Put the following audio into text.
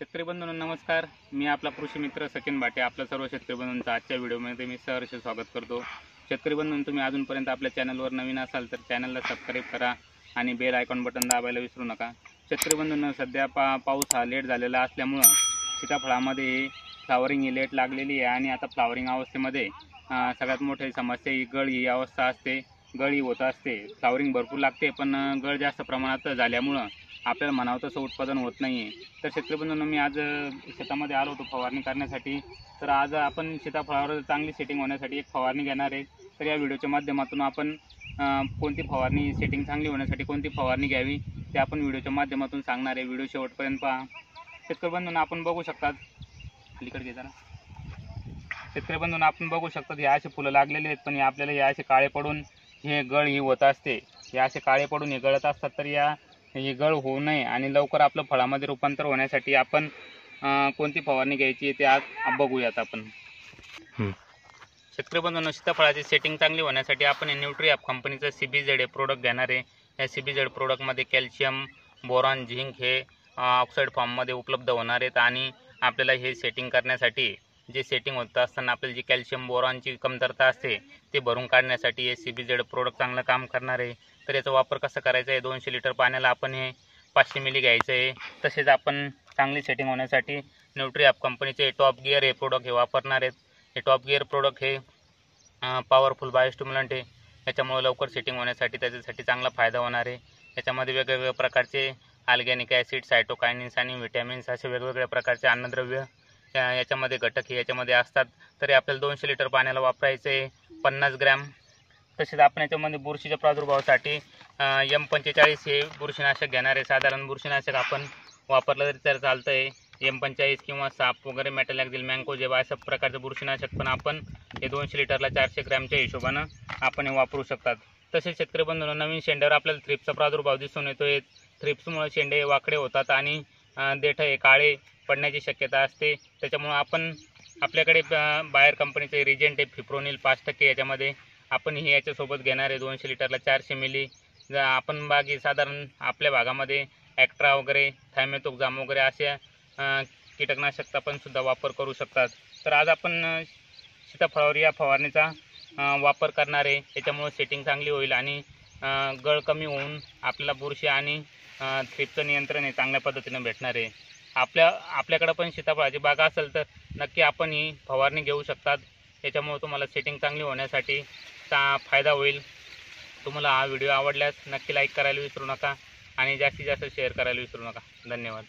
शेतकरी बंधूंनो नमस्कार. मी आपला कृषी मित्र सचिन भाटे आपल्या सर्व शेतकरी बंधूंचं आजच्या व्हिडिओमध्ये मी सहर्ष स्वागत करतो. शेतकरी बंधूंनो, तुम्ही अजूनपर्यंत आपल्या चॅनलवर नवीन असाल तर चॅनलला सबस्क्राईब करा आणि बेल आयकॉन बटन दाबायला विसरू नका. शेतकरी बंधूंनो, सध्या पाऊस हा लेट झालेला असल्यामुळं सीताफळामध्ये फ्लावरिंग ही लेट लागलेली आहे आणि आता फ्लावरिंग अवस्थेमध्ये सगळ्यात मोठी समस्या ही गळ ही अवस्था असते. गळ होत असते. फ्लावरिंग भरपूर लागते पण गळ जास्त प्रमाणात झाल्यामुळं आपल्याला म्हणावं तसं उत्पादन होत नाही आहे. तर शेतकरी बंधूंनो, मी आज शेतामध्ये आलो होतो फवारणी करण्यासाठी. तर आज आपण सीताफळावर चांगली सेटिंग होण्यासाठी एक फवारणी घेणार आहे. तर या व्हिडिओच्या माध्यमातून आपण कोणती फवारणी सेटिंग चांगली होण्यासाठी कोणती फवारणी घ्यावी ते आपण व्हिडिओच्या माध्यमातून सांगणार आहे. व्हिडिओ शेवटपर्यंत पहा. शेतकरी बंधूंनो, आपण बघू शकतात अलीकडे घे जरा. शेतकरी बंधूंनो, आपण बघू शकतात हे असे फुलं लागलेले आहेत पण आपल्याला हे असे काळे पडून हे गळ ही होत असते. हे असे काळे पडून हे गळत असतात. तर ही गळ होऊ नये आणि लवकर आपलं फळामध्ये रूपांतर होण्यासाठी आपण कोणती फवारणी घ्यायची ते आज बघूयात आपण. शेतकरी बंधूंनो, सीताफळाची सेटिंग चांगली होण्यासाठी आपण न्यूट्रीॲप कंपनीचं CBZ प्रोडक्ट घेणार आहे. या CBZ प्रोडक्टमध्ये कॅल्शियम, बोरॉन, झिंक हे ऑक्साईड फॉर्ममध्ये उपलब्ध होणार आहेत आणि आपल्याला हे सेटिंग करण्यासाठी जे सेटिंग होत असताना आपल्याला जी कॅल्शियम बोरॉनची कमतरता असते ते भरून काढण्यासाठी हे CBZ प्रोडक्ट चांगलं काम करणार आहे. तर याचा वापर कसा करायचा आहे, 200 लिटर पाण्याला आपण हे 500 मिली घ्यायचं आहे. तसेच आपण चांगली सेटिंग होण्यासाठी न्यूट्रीॲप कंपनीचे टॉप गिअर हे प्रोडक्ट हे वापरणार आहेत. हे टॉप गिअर प्रोडक्ट हे पॉवरफुल बायोस्टिम्युलंट आहे. याच्यामुळे लवकर सेटिंग होण्यासाठी त्याच्यासाठी चांगला फायदा होणार आहे. याच्यामध्ये वेगवेगळ्या प्रकारचे ऑर्गॅनिक ॲसिड, सायटोकायनिन्स आणि व्हिटॅमिन्स असे वेगवेगळ्या प्रकारचे अन्नद्रव्य याच्यामध्ये घटक हे याच्यामध्ये असतात. तरी आपल्याला 200 लिटर पाण्याला वापरायचं आहे 50 ग्रॅम. तसेच आपण याच्यामध्ये बुरशीच्या प्रादुर्भावासाठी M45 हे बुरशीनाशक घेणार आहे. साधारण बुरशीनाशक आपण वापरलं तरी तर चालतं आहे. M45 किंवा साप वगैरे, मेटॅलॅक्झिल, मँकोजेब अशा प्रकारचं बुरशीनाशक पण आपण हे 200 लिटरला 400 ग्रॅमच्या हिशोबानं आपण हे वापरू शकतात. तसेच शेतकरी बंधूंनो, नवीन शेंड्यावर आपल्याला थ्रिप्सचा प्रादुर्भाव दिसून येतो आहे. थ्रिप्समुळे शेंडे वाकडे होतात आणि देठ हे काळे पडण्याची शक्यता असते. त्याच्यामुळं आपण आपल्याकडे बायर कंपनीचे रिजेंट आहे फिप्रोनिल 5% याच्यामध्ये आपण हे याच्यासोबत घेणार आहे 200 लिटरला 400 मिली. आपण बागी साधारण आपल्या भागामध्ये ॲक्ट्रा वगैरे, थायमेथोक्झाम वगैरे अशा कीटकनाशकचा पण सुद्धा वापर करू शकतात. तर आज आपण सीताफळावर या फवारणीचा वापर करणार आहे. याच्यामुळे सेटिंग चांगली होईल आणि गळ कमी होऊन आपल्याला बुरशी आणि थ्रिप्सचं नियंत्रण हे चांगल्या पद्धतीनं भेटणार आहे. आपल्याकडं पण सीताफळाची बाग असेल तर नक्की आपण ही फवारणी घेऊ शकतात. याच्यामुळे तुम्हाला सेटिंग चांगली होण्यासाठी फायदा होईल. तुम्हाला हा व्हिडिओ आवडल्यास नक्की लाईक करायला विसरू नका आणि जास्तीत जास्त शेअर करायला विसरू नका. धन्यवाद.